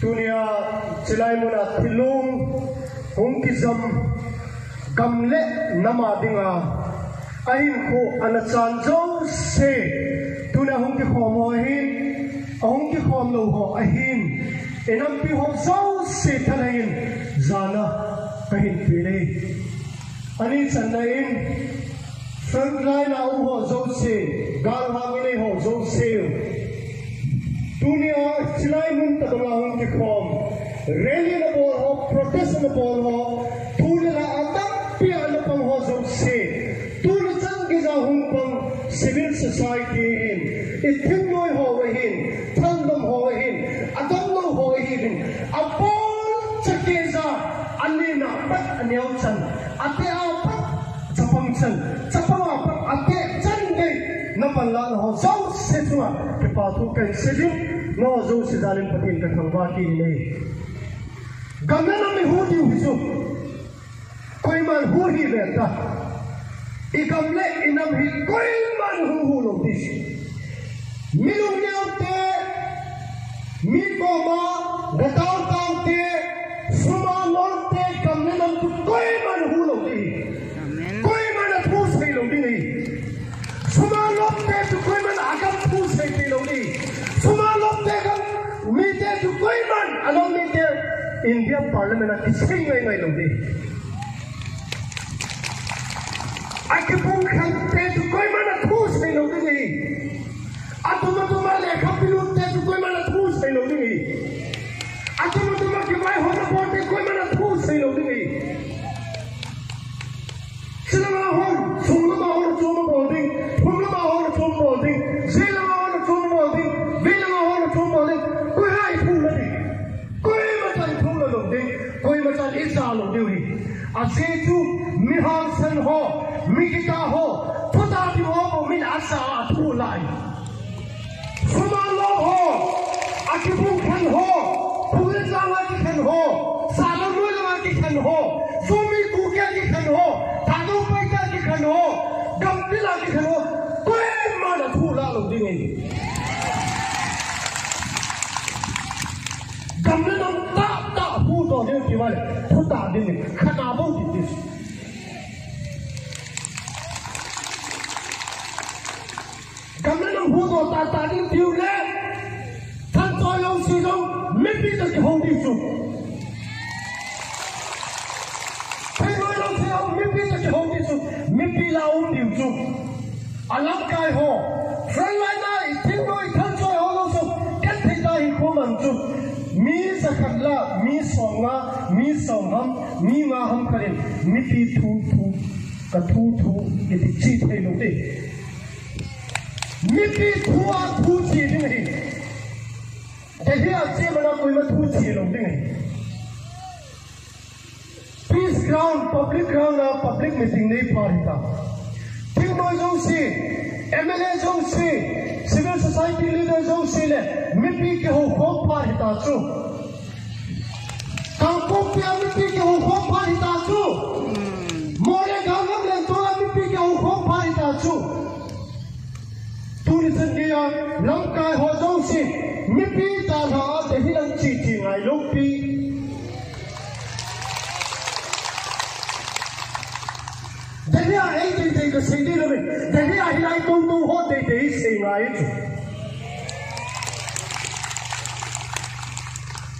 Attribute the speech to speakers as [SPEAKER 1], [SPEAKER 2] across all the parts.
[SPEAKER 1] dunia cilai muna tilung hungkizam gamle nama dinga ahin ko anachan jo se tuna hungki khomo hin hungki khom lo ho ahin enam pi ho jo se thalain zana kahin pile ani chanain front line au ho jo se gal hamile ho jo se dunia cilai mun takama hungki khom rally na bol ho protest na bol ho tuna atak pi ana pang ho jo se tuna chang gi za hung pang civil society in ithim noi ho hin thandam ho hin adam lo ho hin apol chakeza anina pat anyau chan ate a pat chapang chan chapang a pat ate chan dei na panla ho zo se chua ke pa thu kan civil no zo se zalim patin ka thangwa ki ne gamna na me hu di hu koi man hu hi beta ikamle inam hi koi man hu lo dis milung te mi ko ma gatau tau te suma lor te kamne nam tu koi man hu lo di koi man thu sei lo di nei suma lor te tu koi man agam thu sei ti lo di suma lor te kam mi te tu koi man alom mi te India Parliament a kising ngai lo di Ake Phung Leh Chang tu koi mana thu sei lo di nei atuma le khapilu te tu koi mana thu sei lo di nei atuma ki mai ho na bote koi mana thu sei lo di nei sinama hon summa hon chuma bolding phumla hon chuma bolding zela hon chuma bolding vela hon chuma bolding koi hai thu la di koi ma tan thu la lo di koi ma tan isa lo di ase tu mi han san ho mi kita ho phuta di ho bo min asa thu lai suma lo ho akibung khan ho Phung Leh Chang ki khan ho sala lo la ki khan ho sumi ku kya ki khan ho thadu pai kya ki khan ho gam pila ki khan ho koi ma na thu la lo di ngai gam na nam ta hu to de ki wale phuta din khana bo di dis gam na nam hu to ta din tiu le than choi long si long mi pi ta ki hong di su thai loi long si long mi pi ta ki hong di su mi pi la um di su alam kai ho front line na thing loi than choi ho long su ket thai ta hi ko man su mi sakhatla mi songa mi songham mi nga ham kharin mi pi thu ka thu ki ti chi thai lo de mi pi thu chi di ngai Jadi aje mana koi ma thu chi lo ding peace ground public ground na public meeting nei parita thing noi jong si MLA jong si civil society leader jong si le mi pi ke ho khom parita chu kang ko pya mi pi ke ho khom parita chu more gang ngam le to mi pi ke ho khom parita chu tu ni san dia lam kai ho jong si mi pi ta tha te hi lang chi ngai lo pi de ni ai de ka sei de lo me de ni ai lai tong ho de sei ngai chu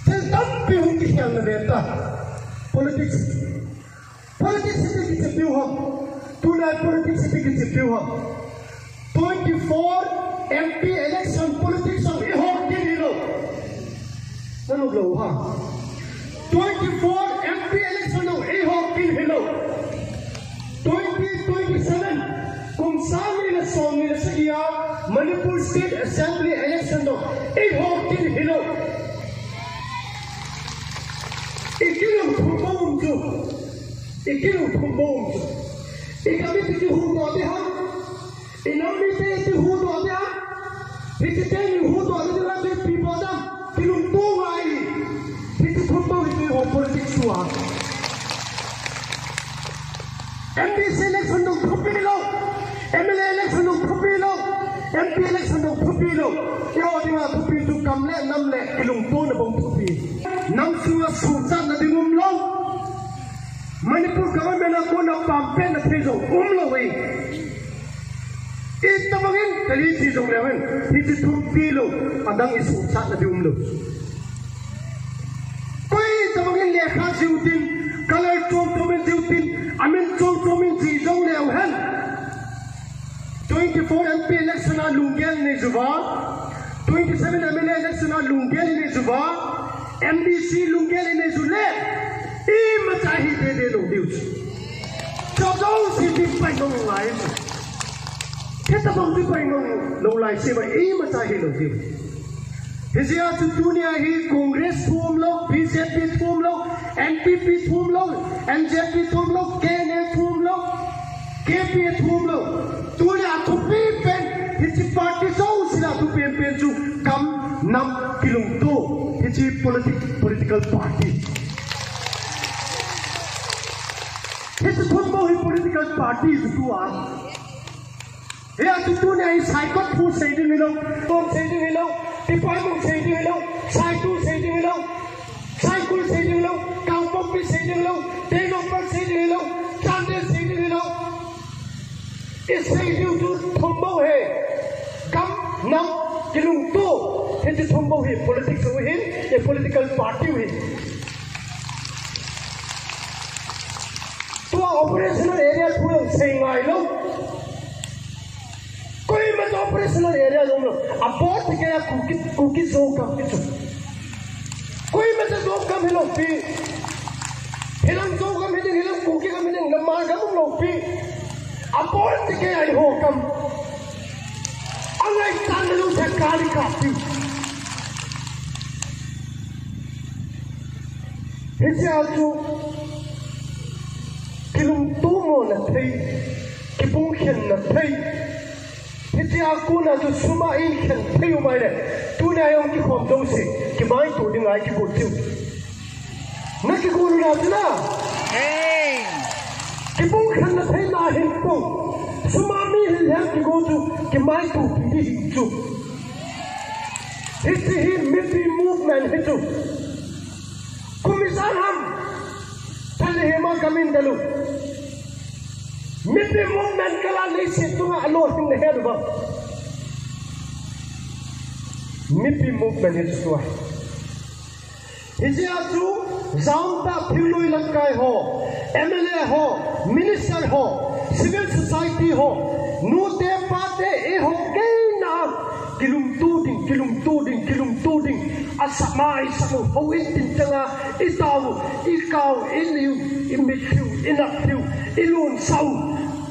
[SPEAKER 1] te tam pi hu ki kyang na de ta politics se ki pi hu tu na politics se ki pi hu 24 MP election politics of ihok din hilo nanu lo ha 24 MP election of ihok din hilo 2027 kum sami na song ni sa iya Manipur State Assembly election of ihok din hilo ikilong thumom ju ikami ti hu do de ha inami te ti hu do de ha Pititeni hu do de la de people dam tilum to ai pitithumbo ni ho politics wa MP election no thupilo MLA election no thupilo MP election no thupilo yo di ma thupi tu kamle namle tilum to na bong thupi nang sunga suca na dingum lo Manipur government na ko na pampe na thizo lo wei itamangin kali thizo lewen hiti thumpi lo adang isuca na dingum lo koi itamangin lekha jiutin color chomin jiutin amin chomin jizo lewen 24 MP election na lungel ne juba 27 MLA election na lungel ne juba MDC lungel ne zule I macahi de lo dius jauh si di painong lai kita bang di painong lo lai si ba I macahi lo dius Hizia tu dunia hi Congress thum lo BJP thum lo NPP thum lo NJP thum lo KNA thum lo KP thum lo dunia tu pen hichi party jauh sila tu pen ju kam nam kilung tu hichi political party hichi thumbo hi political party tu a he tu dunia hi cycle thu saying hello tom saying hello department saying hello cycle saying hello cycle saying hello kampong saying hello developer saying hello chande saying hello इससे जो थम्बो है कम नम किलुंग तो ये जो थम्बो है पॉलिटिक्स हुई ये पॉलिटिकल पार्टी हुई तो ऑपरेशनल एरिया थोड़ा सेंगाई लो कोई मत ऑपरेशनल एरिया लो अब बहुत क्या कुकी जो कम किचु कोई मत जो कम है लो पी हिलंग जो कम है हिलंग कुकी कम है लम्मा कम लो P Aport ke ai hokam angai tanlu se kali kapi hesiatu kilum tumo na thei kipung khen na thei hesiaku na tu suma in khen thei umai le tu na yong ki khom dong se ki mai tu ding ai ki ko tiu na ki ko na na hey kipung khen na thei na hin tu sumami hilang ki go tu ki mai tu ki tu hiti hi mipi movement hitu kumisan ham tali hema kamin dalu mipi movement kala nei se tu nga alo hin ne hedu ba mipi movement hitu tu hiji atu zaunta philoi lankai ho MLA ho minister ho civil society ho nu te pate e ho keina kilum tu ding asamai samu ho in changa itawu ikau iliu imithiu inathiu ilun sau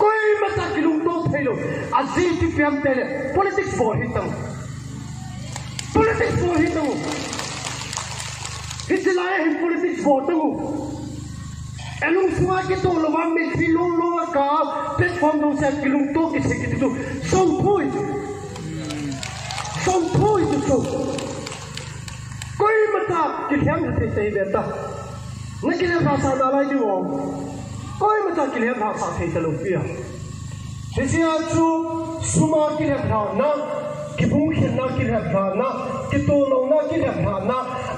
[SPEAKER 1] koi mata kilum to thailo aziti piam tele politics for hitang hitlaya hin politics for tamu elung sunga ki to lo wam mi filung lo ka platform no sa kilung to ki se ki tu so poi tu koi mata ki hyam the sei beta na ki le bhasha da lai di wo koi mata ki le bhasha the talo pia sia chu suma ki le bha na ki bung khen na ki le bha na ki to lo na ki le bha na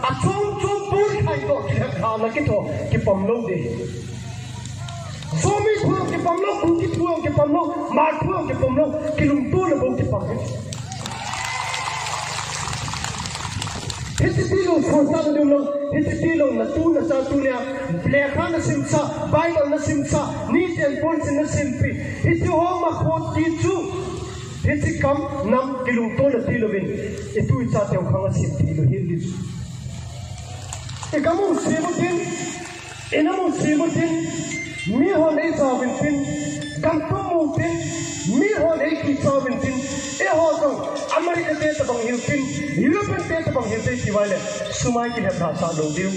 [SPEAKER 1] a chum pur khai to ki le bha na ki to ki pom lo de Somi thuang ke pamlo kuki thuang ke pamlo mar thuang ke pamlo kilum tu na bo ke pam hiti tilo sonta na dum lo hiti tilo na tu na sa tu lia lekha na simsa bible na simsa ni ten points na simpi hiti ho ma khot ti chu hiti kam nam kilum tu na tilo vin etu cha te khanga sim tilo hindi e kamu sebutin enamu sebutin mi ho nei chawin tin kam tu mu tin mi ho nei ki chawin tin e ho so America te ta bang hiu tin Europe te ta bang hiu te ti wale sumai ki le bhasha lo diu